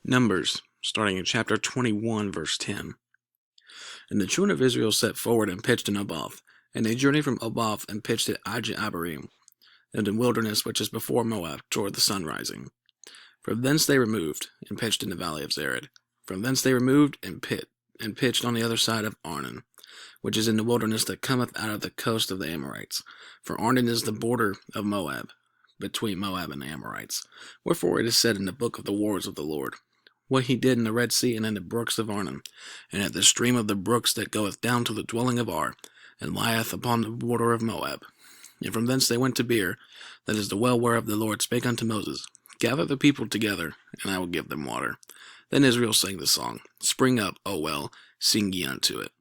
Numbers, starting in chapter 21, verse 10. And the children of Israel set forward and pitched in Oboth, and they journeyed from Oboth and pitched at Abarim, and in wilderness which is before Moab, toward the sun rising. From thence they removed, and pitched in the valley of Zered. From thence they removed, and pitched on the other side of Arnon, which is in the wilderness that cometh out of the coast of the Amorites. For Arnon is the border of Moab, between Moab and the Amorites. Wherefore it is said in the book of the wars of the Lord, what he did in the Red Sea and in the brooks of Arnon, and at the stream of the brooks that goeth down to the dwelling of Ar, and lieth upon the border of Moab. And from thence they went to Beer, that is the well whereof the Lord spake unto Moses, Gather the people together, and I will give them water. Then Israel sang the song, Spring up, O well, sing ye unto it.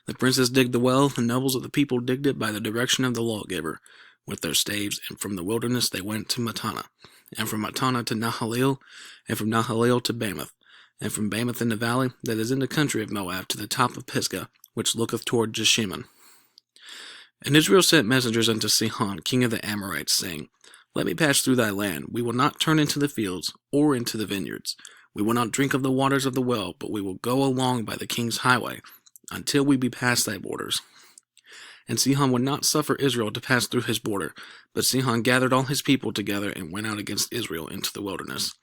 The princes digged the well, the nobles of the people digged it by the direction of the lawgiver, with their staves, and from the wilderness they went to Mattanah, and from Mattanah to Nahalil, and from Nahalil to Bamoth, and from Bamoth in the valley that is in the country of Moab to the top of Pisgah, which looketh toward Jeshimon. And Israel sent messengers unto Sihon, king of the Amorites, saying, Let me pass through thy land. We will not turn into the fields, or into the vineyards. We will not drink of the waters of the well, but we will go along by the king's highway, until we be past thy borders. And Sihon would not suffer Israel to pass through his border, but Sihon gathered all his people together and went out against Israel into the wilderness.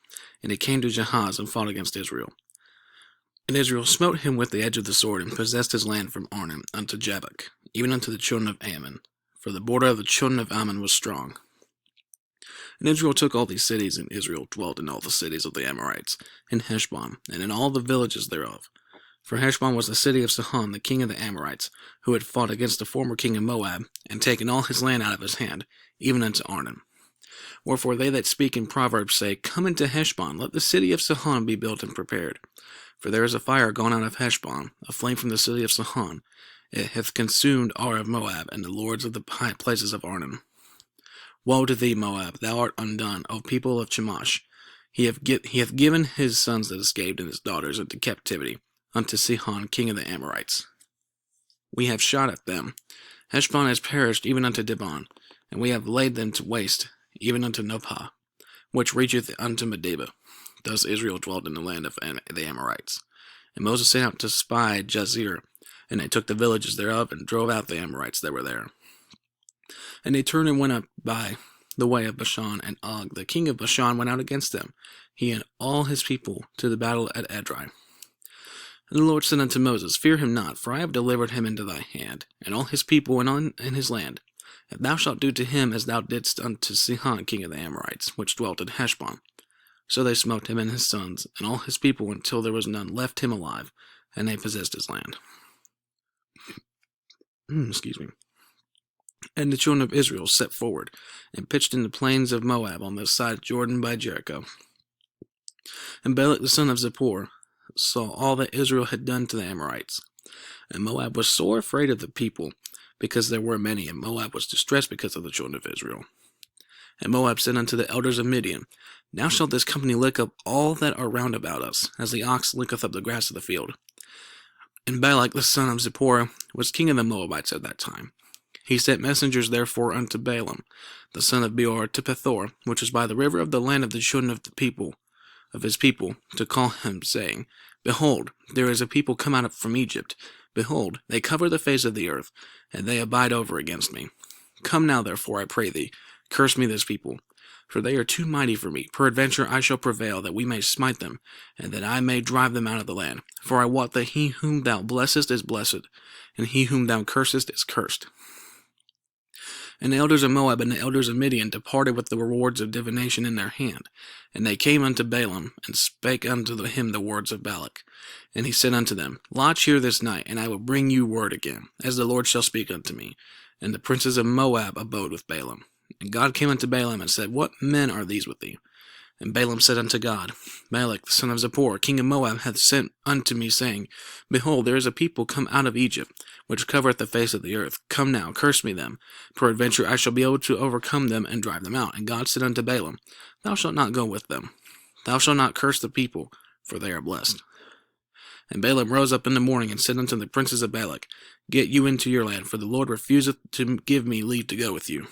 And he came to Jahaz and fought against Israel. And Israel smote him with the edge of the sword, and possessed his land from Arnon unto Jabbok, even unto the children of Ammon, for the border of the children of Ammon was strong. And Israel took all these cities, and Israel dwelt in all the cities of the Amorites, in Heshbon, and in all the villages thereof. For Heshbon was the city of Sihon, the king of the Amorites, who had fought against the former king of Moab, and taken all his land out of his hand, even unto Arnon. Wherefore they that speak in Proverbs say, Come into Heshbon, let the city of Sihon be built and prepared. For there is a fire gone out of Heshbon, a flame from the city of Sihon. It hath consumed Ar of Moab, and the lords of the high places of Arnon. Woe to thee, Moab, thou art undone, O people of Chemosh. He hath given his sons that escaped and his daughters into captivity, unto Sihon, king of the Amorites. We have shot at them. Heshbon has perished even unto Dibon, and we have laid them to waste, even unto Nophah, which reacheth unto Medeba. Thus Israel dwelt in the land of the Amorites. And Moses sent out to spy Jazer, and they took the villages thereof, and drove out the Amorites that were there. And they turned and went up by the way of Bashan, and Og, the king of Bashan, went out against them, he and all his people, to the battle at Edrei. And the Lord said unto Moses, Fear him not, for I have delivered him into thy hand, and all his people and his land. And thou shalt do to him as thou didst unto Sihon, king of the Amorites, which dwelt in Heshbon. So they smote him and his sons, and all his people, until there was none left him alive, and they possessed his land. Excuse me. And the children of Israel set forward, and pitched in the plains of Moab on the side of Jordan by Jericho. And Balak the son of Zippor saw all that Israel had done to the Amorites. And Moab was sore afraid of the people, because there were many, and Moab was distressed because of the children of Israel. And Moab said unto the elders of Midian, Now shall this company lick up all that are round about us, as the ox licketh up the grass of the field. And Balak the son of Zippor was king of the Moabites at that time. He sent messengers therefore unto Balaam, the son of Beor, to Pethor, which is by the river of the land of the children of the people, of his people, to call him, saying, Behold, there is a people come out from Egypt. Behold, they cover the face of the earth, and they abide over against me. Come now, therefore, I pray thee, curse me this people, for they are too mighty for me. Peradventure I shall prevail, that we may smite them, and that I may drive them out of the land. For I wot that he whom thou blessest is blessed, and he whom thou cursest is cursed. And the elders of Moab and the elders of Midian departed with the rewards of divination in their hand. And they came unto Balaam, and spake unto him the words of Balak. And he said unto them, Lodge here this night, and I will bring you word again, as the Lord shall speak unto me. And the princes of Moab abode with Balaam. And God came unto Balaam, and said, What men are these with thee? And Balaam said unto God, Balak the son of Zippor, king of Moab, hath sent unto me, saying, Behold, there is a people come out of Egypt, which covereth the face of the earth. Come now, curse me them. Peradventure I shall be able to overcome them, and drive them out. And God said unto Balaam, Thou shalt not go with them. Thou shalt not curse the people, for they are blessed. And Balaam rose up in the morning, and said unto the princes of Balak, Get you into your land, for the Lord refuseth to give me leave to go with you.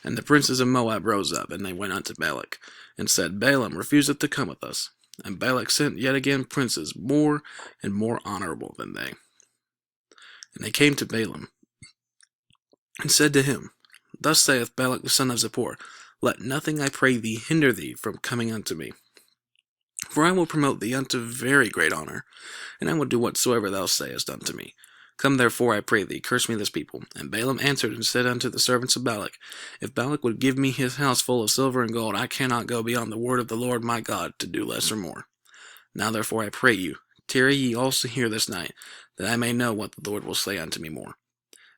And the princes of Moab rose up, and they went unto Balak, and said, Balaam refuseth to come with us. And Balak sent yet again princes more and more honorable than they. And they came to Balaam, and said to him, Thus saith Balak the son of Zippor, Let nothing, I pray thee, hinder thee from coming unto me. For I will promote thee unto very great honor, and I will do whatsoever thou sayest unto me. Come therefore, I pray thee, curse me this people. And Balaam answered and said unto the servants of Balak, If Balak would give me his house full of silver and gold, I cannot go beyond the word of the Lord my God to do less or more. Now therefore I pray you, tarry ye also here this night, that I may know what the Lord will say unto me more.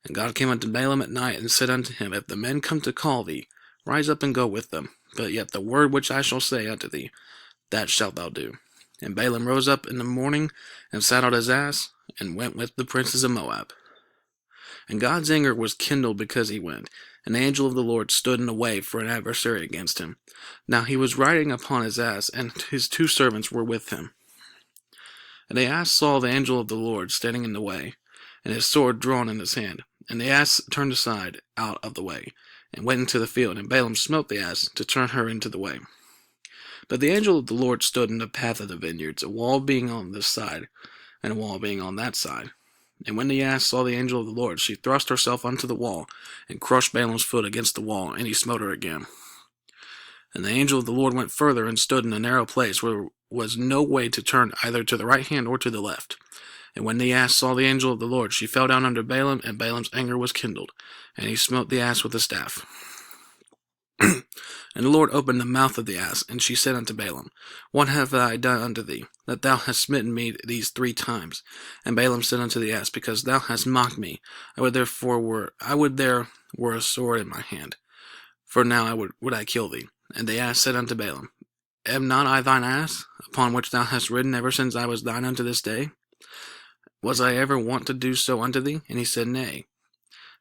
And God came unto Balaam at night, and said unto him, If the men come to call thee, rise up and go with them. But yet the word which I shall say unto thee, that shalt thou do. And Balaam rose up in the morning, and saddled his ass, and went with the princes of Moab. And God's anger was kindled because he went, and the angel of the Lord stood in the way for an adversary against him. Now he was riding upon his ass, and his 2 servants were with him. And the ass saw the angel of the Lord standing in the way, and his sword drawn in his hand. And the ass turned aside out of the way, and went into the field, and Balaam smote the ass to turn her into the way. But the angel of the Lord stood in the path of the vineyards, a wall being on this side, and a wall being on that side. And when the ass saw the angel of the Lord, she thrust herself unto the wall, and crushed Balaam's foot against the wall, and he smote her again. And the angel of the Lord went further, and stood in a narrow place, where was no way to turn either to the right hand or to the left. And when the ass saw the angel of the Lord, she fell down under Balaam, and Balaam's anger was kindled, and he smote the ass with a staff. And the Lord opened the mouth of the ass, and she said unto Balaam, What have I done unto thee, that thou hast smitten me these 3 times? And Balaam said unto the ass, Because thou hast mocked me, I would there were a sword in my hand, for now would I kill thee. And the ass said unto Balaam, Am not I thine ass, upon which thou hast ridden ever since I was thine unto this day? Was I ever wont to do so unto thee? And he said, Nay.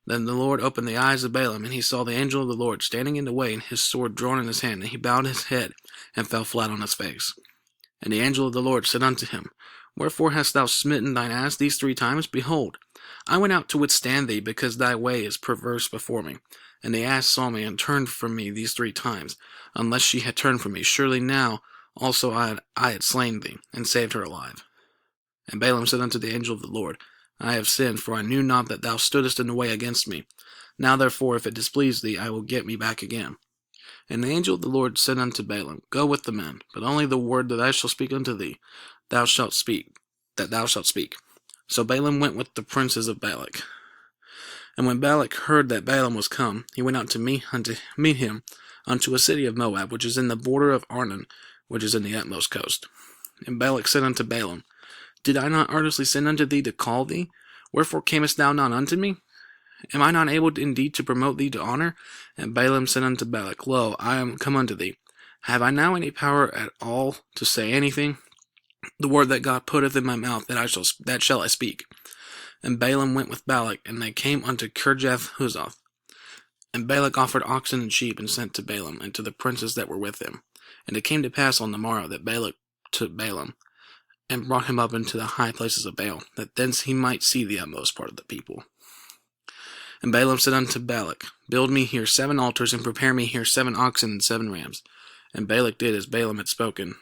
Then the Lord opened the eyes of Balaam, and he saw the angel of the Lord standing in the way, and his sword drawn in his hand, and he bowed his head, and fell flat on his face. And the angel of the Lord said unto him, Wherefore hast thou smitten thine ass these 3 times? Behold, I went out to withstand thee, because thy way is perverse before me. And the ass saw me, and turned from me these 3 times. Unless she had turned from me, surely now also I had slain thee, and saved her alive. And Balaam said unto the angel of the Lord, I have sinned, for I knew not that thou stoodest in the way against me. Now therefore, if it displease thee, I will get me back again. And the angel of the Lord said unto Balaam, Go with the men, but only the word that I shall speak unto thee, thou shalt speak. So Balaam went with the princes of Balak. And when Balak heard that Balaam was come, he went out to meet him unto a city of Moab, which is in the border of Arnon, which is in the utmost coast. And Balak said unto Balaam, Did I not earnestly send unto thee to call thee? Wherefore camest thou not unto me? Am I not able indeed to promote thee to honor? And Balaam said unto Balak, Lo, I am come unto thee. Have I now any power at all to say anything? The word that God putteth in my mouth, that shall I speak. And Balaam went with Balak, and they came unto Kirjath-Huzoth. And Balak offered oxen and sheep, and sent to Balaam, and to the princes that were with him. And it came to pass on the morrow that Balak took Balaam, and brought him up into the high places of Baal, that thence he might see the utmost part of the people. And Balaam said unto Balak, Build me here 7 altars, and prepare me here 7 oxen and 7 rams. And Balak did as Balaam had spoken.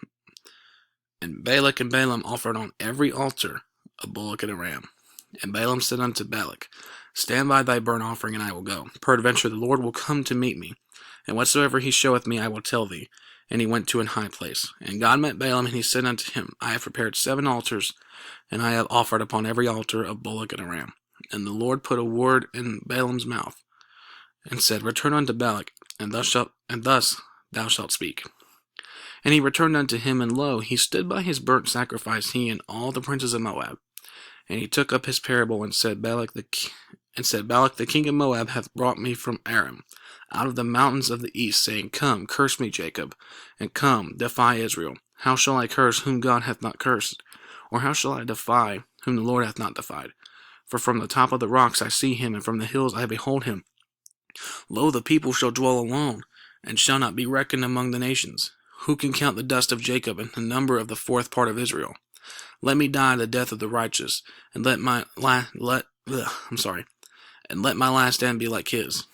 And Balak and Balaam offered on every altar a bullock and a ram. And Balaam said unto Balak, Stand by thy burnt offering, and I will go. Peradventure the Lord will come to meet me, and whatsoever he showeth me I will tell thee. And he went to an high place. And God met Balaam, and he said unto him, I have prepared 7 altars, and I have offered upon every altar a bullock and a ram. And the Lord put a word in Balaam's mouth, and said, Return unto Balak, and thus thou shalt speak. And he returned unto him, and lo, he stood by his burnt sacrifice, he and all the princes of Moab. And he took up his parable, and said, Balak the king of Moab hath brought me from Aram, out of the mountains of the east, saying, Come, curse me, Jacob, and come, defy Israel. How shall I curse whom God hath not cursed? Or how shall I defy whom the Lord hath not defied? For from the top of the rocks I see him, and from the hills I behold him. Lo, the people shall dwell alone, and shall not be reckoned among the nations. Who can count the dust of Jacob, and the number of the 4th part of Israel? Let me die the death of the righteous, and let my last end be like his.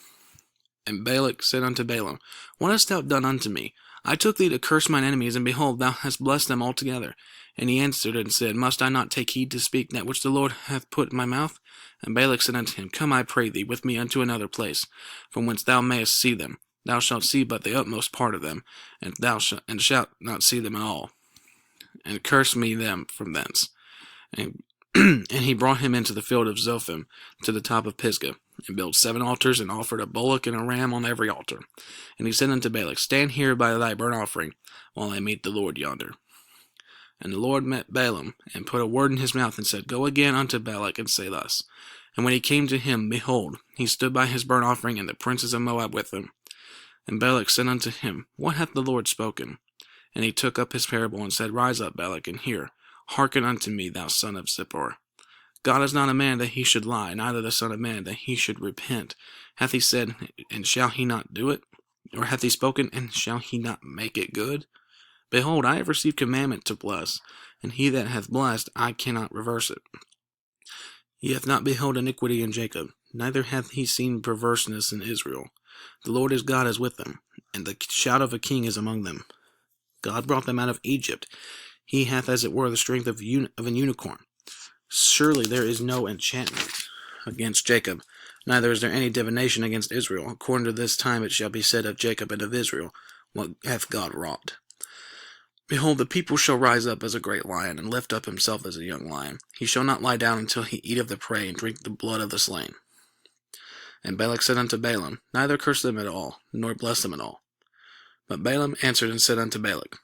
And Balak said unto Balaam, What hast thou done unto me? I took thee to curse mine enemies, and behold, thou hast blessed them altogether. And he answered and said, Must I not take heed to speak that which the Lord hath put in my mouth? And Balak said unto him, Come, I pray thee, with me unto another place, from whence thou mayest see them. Thou shalt see but the utmost part of them, and shalt not see them at all. And curse me them from thence. And and he brought him into the field of Zophim, to the top of Pisgah, and built 7 altars, and offered a bullock and a ram on every altar. And he said unto Balak, Stand here by thy burnt offering, while I meet the Lord yonder. And the Lord met Balaam, and put a word in his mouth, and said, Go again unto Balak, and say thus. And when he came to him, behold, he stood by his burnt offering, and the princes of Moab with him. And Balak said unto him, What hath the Lord spoken? And he took up his parable, and said, Rise up, Balak, and hear. Hearken unto me, thou son of Zippor. God is not a man that he should lie, neither the son of man that he should repent. Hath he said, and shall he not do it? Or hath he spoken, and shall he not make it good? Behold, I have received commandment to bless, and he that hath blessed, I cannot reverse it. He hath not beheld iniquity in Jacob, neither hath he seen perverseness in Israel. The Lord his God is with them, and the shout of a king is among them. God brought them out of Egypt. He hath as it were the strength of an unicorn. Surely there is no enchantment against Jacob, neither is there any divination against Israel. According to this time it shall be said of Jacob and of Israel, What hath God wrought? Behold, the people shall rise up as a great lion, and lift up himself as a young lion. He shall not lie down until he eat of the prey, and drink the blood of the slain. And Balak said unto Balaam, Neither curse them at all, nor bless them at all. But Balaam answered and said unto Balak,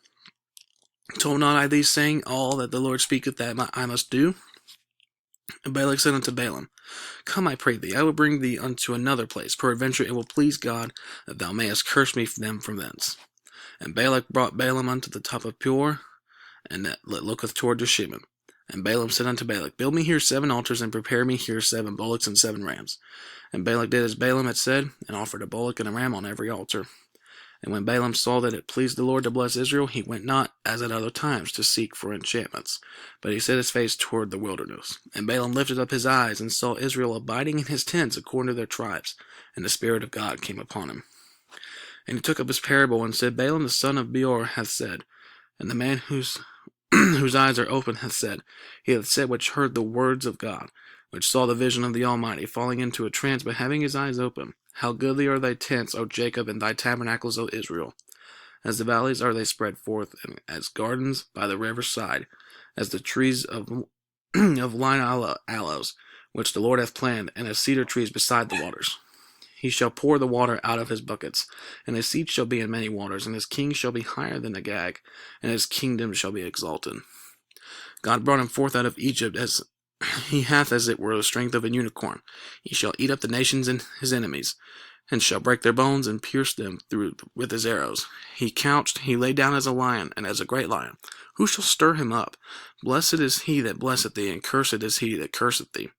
Told not I thee, saying, All that the Lord speaketh that I must do? And Balak said unto Balaam, Come, I pray thee, I will bring thee unto another place. Peradventure it will please God that thou mayest curse me them from thence. And Balak brought Balaam unto the top of Peor, and that looketh toward Jeshimon. And Balaam said unto Balak, Build me here 7 altars, and prepare me here 7 bullocks and 7 rams. And Balak did as Balaam had said, and offered a bullock and a ram on every altar. And when Balaam saw that it pleased the Lord to bless Israel, he went not, as at other times, to seek for enchantments, but he set his face toward the wilderness. And Balaam lifted up his eyes, and saw Israel abiding in his tents according to their tribes, and the Spirit of God came upon him. And he took up his parable, and said, Balaam the son of Beor hath said, and the man whose eyes are open hath said, He hath said which heard the words of God, which saw the vision of the Almighty, falling into a trance, but having his eyes open. How goodly are thy tents, O Jacob, and thy tabernacles, O Israel! As the valleys are they spread forth, and as gardens by the river's side, as the trees of line aloes, which the Lord hath planted, and as cedar trees beside the waters. He shall pour the water out of his buckets, and his seat shall be in many waters, and his king shall be higher than Agag, and his kingdom shall be exalted. God brought him forth out of Egypt, as he hath as it were the strength of an unicorn. He shall eat up the nations and his enemies, and shall break their bones, and pierce them through with his arrows. He lay down as a lion, and as a great lion. Who shall stir him up? Blessed is he that blesseth thee, and cursed is he that curseth thee.